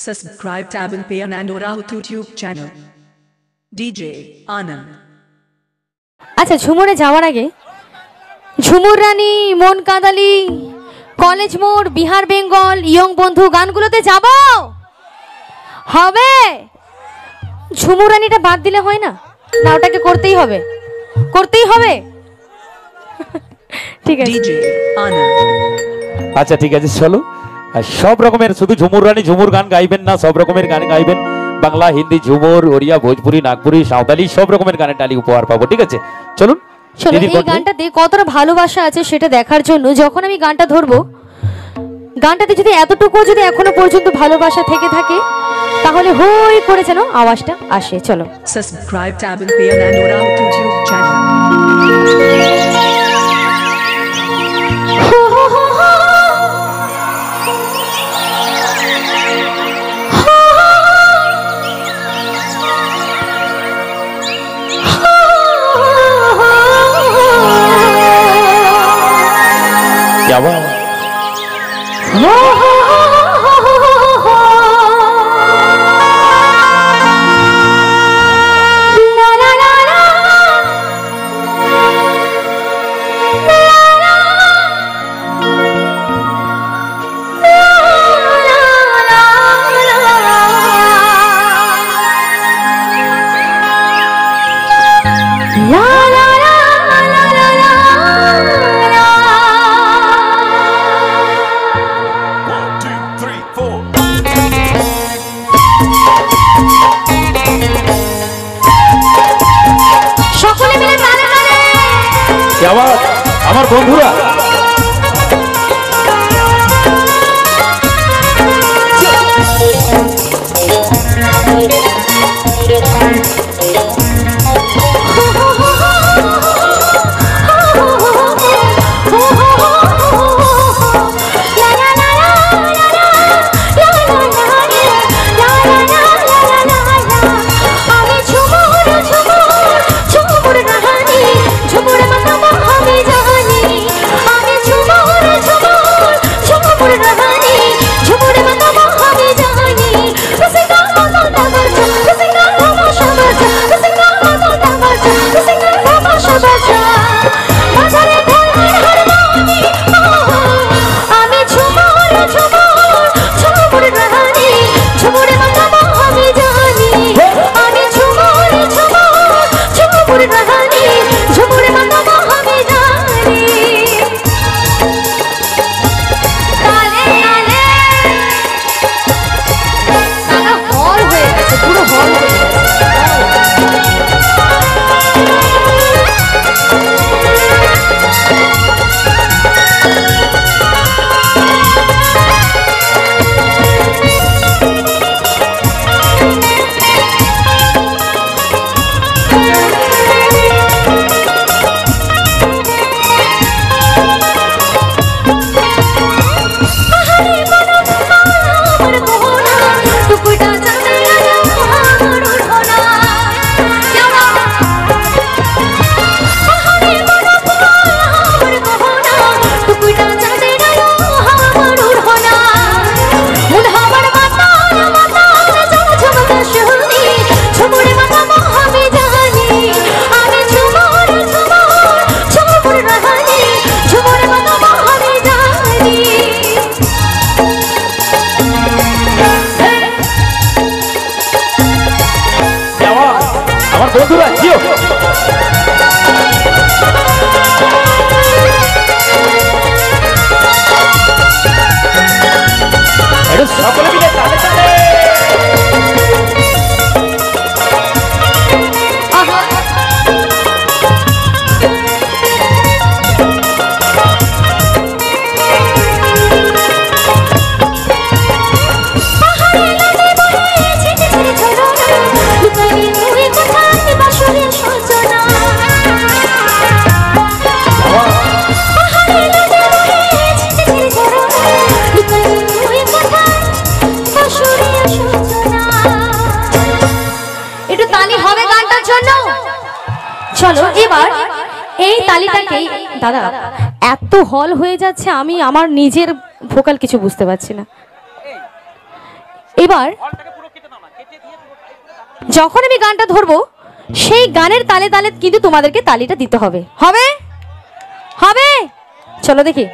Subscribe tab and pay Anand Rao YouTube channel. DJ Anand. আচ্ছা ঝুমুরে যাওয়ার আগে ঝুমুর রানী, মন কাঁদালি, কলেজ মোড়, বিহার বেঙ্গল, ইয়ং বন্ধু গানগুলোতে যাব হবে। ঝুমুর রানীটা বাদ দিলে হয় না, না ওটাকে করতেই হবে, করতেই হবে। ঠিক আছে DJ Anand. আচ্ছা ঠিক আছে, চলো। সব রকমের, শুধু ঝুমুর রানী ঝুমুর গান গাইবেন না, সব রকমের গান গাইবেন। বাংলা, হিন্দি, ঝুমুর, ওড়িয়া, ভোজপুরি, নাগপুরি, সাঁওতালি, সব রকমের গানের টালি উপহার পাবো। ঠিক আছে, চলুন। এই গানটাতে কতটা ভালোবাসা আছে সেটা দেখার জন্য যখন আমি গানটা ধরবো, গানটাতে যদি এতটুকু যদি এখনো পর্যন্ত ভালোবাসা থেকে থাকে তাহলে হই করে যেন আওয়াজটা আসে। চলো। Subscribe tab and pay Anand Rao YouTube channel. क्या बात। क्या बात আমার বন্ধুরা। বন্ধুরা জিও এটা সকলে মিলে তালে তালে। চলো এবার এই তালিটাকে দাদা এত হল হয়ে যাচ্ছে, আমি আমার নিজের ভোকাল কিছু বুঝতে পারছি না। এবার যখন আমি গানটা ধরবো সেই গানের তালে তালে কিন্তু তোমাদেরকে তালিটা দিতে হবে। হবে হবে চলো দেখি।